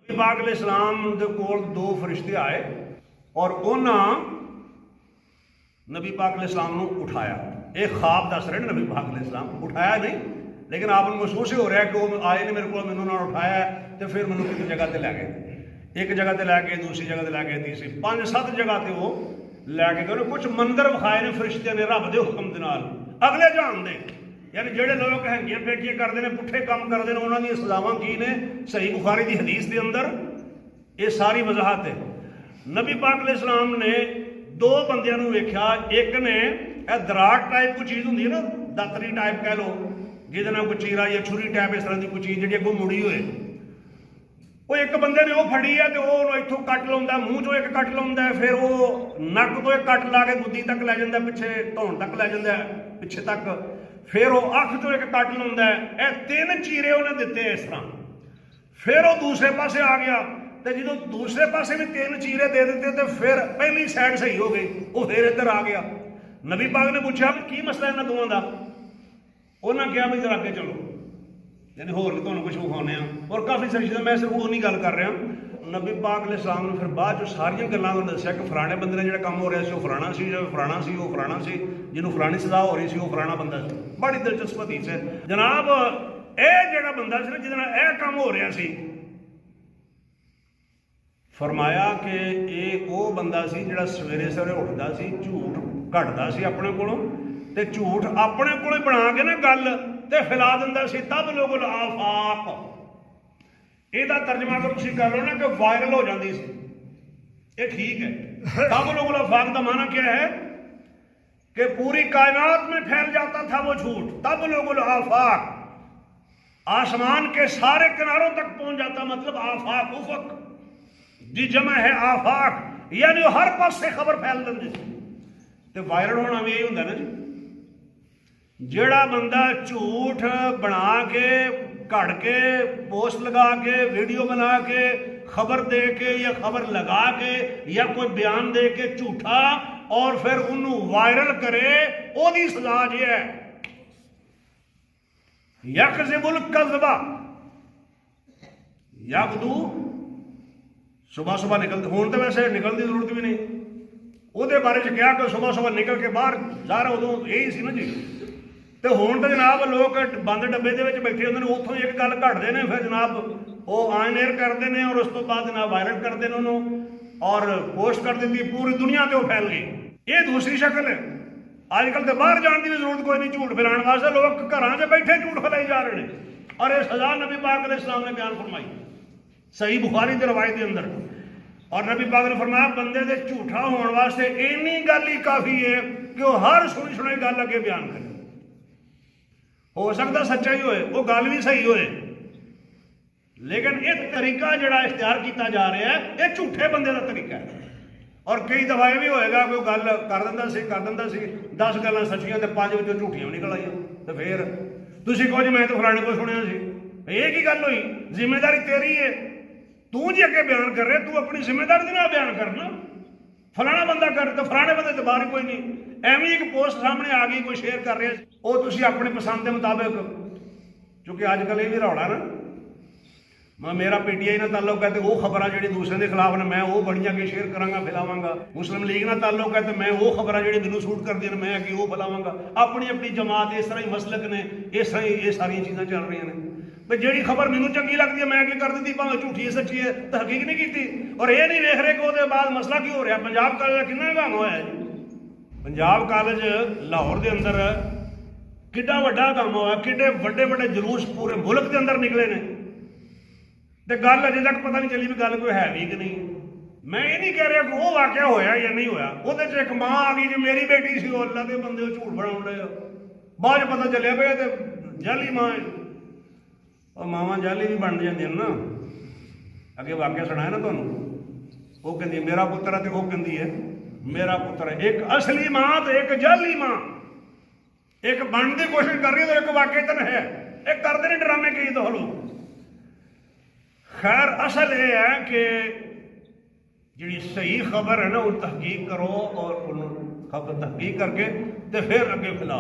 नबी पाक अलैहिस्सलाम दे कोल दो फरिश्ते आए और उन्होंने नबी पाक अलैहिस्सलाम नूं उठाया। एक ख्वाब दस रहे नबी पाक अलैहिस्सलाम, उठाया नहीं लेकिन आपको महसूस ही हो रहा है कि वो आए ने मेरे को, मैनू उन्होंने उठाया तो फिर मैनू एक जगह पर लै गए, एक जगह पर लैके दूसरी जगह पर लैके तीसरी 5-7 जगह पर वो लैके गए। कुछ मंदिर विखाए ने फरिश्ते ने रब के हुक्म के नाल अगले जहान दे, यानी जेडे लोग हैंगियां पेटियां करते हैं, पुठे काम करते हैं, उन्होंने सजावां की ने सही बुखारी की हदीस के अंदर ये सारी वजाहत है। नबी पाक अलैहिस्सलाम ने दो बंदियां नूं वेख्या, एक ने दराट टाइप कोई चीज़ होंगी ना, दातरी टाइप कह लो, जिहदे नाल कोई चीरा या छुरी टाइप इस तरह की कोई चीज़ जी अगों मुड़ी होए, वो एक बंदे ने वो फड़ी है तो वो इतों कट लाउंदा, मूँह चों एक कट लाउंदा, फिर वो नक तो एक कट ला के गुद्दी तक लै जांदा, पिछे धौन तक लै जांदा, पिछे तक, फिर वो अख चो एक कट लाउंदा। ये 3 चीरे उन्हें दिते इस तरह। फिर वो दूसरे पासे आ गया तो जो दूसरे पासे भी 3 चीरे दे दिते तो फिर पहली साइड सही हो गई, वो फिर इधर आ गया। नबी पाक ने पूछा की मसला इन्होंने दोवां दा, उन्हें कहा भी जरा अगे चलो, यानी होर भी तुहानूं कुछ विखाने और काफ़ी सारी चीज़ां, मैं सिर्फ वो नहीं गल कर रहा। नबी पाक अलैहिस्सलाम ने फिर बाद जो सारिया गल्लां दस्सिया कि फलाने बंदे ने जो काम हो रहा सी वो फलाना सी, जो फलाना सी वो फलाना सी, जिन्हों फलानी सजा हो रही सी वो फलाना बंदा सी। बड़ी दिलचस्प हदीस है जनाब। यह जो बंदा सी ना जिहदे नाल यह काम हो रहा सी, फरमाया कि ये वो बंदा सी जिहड़ा सवेरे सवेरे उठदा सी, झूठ घटदा सी अपने कोलों ते झूठ अपने कोलों बना के ना गल ते फैला दिंदा सी, तब लोग आफाक, ਇਹਦਾ तर्जमा अगर तुम कर लो ना कि वायरल हो जाती सी, ये ठीक है। तब लोग आफाक का माना क्या है कि पूरी कायनात में फैल जाता था वो झूठ, तब लोग आफाक, आसमान के सारे किनारों तक पहुंच जाता, मतलब आफाक, उफक जी जमा है आफाक, यानी हर पास से खबर फैल देंगे सी। तो वायरल होना भी यही होंगे ना जी, जेड़ा बंदा झूठ बना के घड़ के पोस्ट लगा के वीडियो बना के खबर दे के या खबर लगा के या कोई बयान दे के झूठा और फिर उन्होंने वायरल करे, ओदी सजा जी है यकज़िबुल कज़्बा, यगदू सुबह सुबह निकलते होने तो वैसे निकलने की जरूरत भी नहीं, वो बारे च क्या कि सुबह सुबह निकल के बाहर जा रहा, उदों यही सी ना जी। तो हुण तो जनाब लोग बंद डब्बे के बैठे होंगे, उतों एक गल घटते हैं, फिर जनाब वो ऑन एयर करते हैं और उस तो बाद जनाब वायरल करते हैं उन्होंने और पोस्ट कर देती, पूरी दुनिया से वो फैल गई। ये दूसरी शक्ल है। अजकल तो बाहर जाने की भी जरूरत कोई नहीं, झूठ फैलाने वास्ते लोग घर से बैठे झूठ फैलाई जा रहे हैं। और ये सजा नबी पाक अलैहिस्सलाम ने बयान फरमाई सही बुखारी की रवायत के अंदर, और नबी पाक ने फरमाया बंदे के झूठा होने वास्ते इन्नी गल ही काफ़ी है कि वह हर सुनी सुनाई गल अगे बयान करे। हो सकता सच्चाई होए, वो गल भी सही होए, लेकिन एक तरीका जोड़ा इख्तियार किया जा रहा है ये झूठे बंदे का तरीका है। और कई दफा यह भी होएगा कोई गल कर दिंदा सी 10 गल्लां सच्चियां ते 5 विचों झूठियां निकल आईयां, तो फिर तुसीं कहो जी मैं तो फलाने को सुनिया सी, ये की गल हुई? जिम्मेदारी तेरी है, तू जी अगे बयान कर रहे, तू अपनी जिम्मेदारी के नाल बयान करना। फलाना बंदा कर तो फलाने बंदे तो बाहर कोई नहीं, एवं एक पोस्ट सामने आ गई कोई शेयर कर रहा, वो तुसीं अपने पसंद के मुताबिक, क्योंकि अजकल ये भी रौला ना, मेरा PTI नाल ताल्लुक है तो वो खबर जी दूसरे के खिलाफ ने मैं वो बड़ियां अगे शेयर करांगा फैलावांगा, मुस्लिम लीग नाल ताल्लुक है तो मैं वो खबर जी मैनूं सूट करदी ने मैं अगे वो फैलावांगा, अपनी अपनी जमात इस तरह ही मसलक ने, इस तरह ही ये सारिया चीज़ां चल रही ने। भाई जी खबर मैनूं चंगी लगती है मैं अगे कर दी, भावें झूठी है सच्ची है, तहकीक नहीं की, और ये नहीं देख रहे कि वो बाद मसला की हो रहा। पंजाब कॉलेज का कितना काम होया जी, पंजाब कॉलेज लाहौर के अंदर किड्डा वड्डा काम होया, किड्डे वड्डे वड्डे जलूस पूरे मुल्क के अंदर निकले ने, तो गल अजे तक पता नहीं चली भी गल कोई है भी कि नहीं। मैं ये नहीं कह रहा कि वो वाकया होया या नहीं होया, वो एक माँ आ गई कि मेरी बेटी सी, अल्लाह के बंदे झूठ बना रहे हो, बाद पता चलिया भाई तो जाली माँ है। और मावां जाली भी बन जाती ना, अगे वाकया सुनाया ना तुहानूं, वो कहती मेरा पुत्र है तो वो कहती है मेरा पुत्र है। एक असली माँ तो एक जाली माँ, एक बनने की कोशिश कर रही है तो एक वाकई है, एक करते नहीं ड्रामे कई तो लोग। खैर असल ये है कि जी सही खबर है ना वो तहकीक करो और खबर तहकीक करके तो फिर अगे फैलाओ।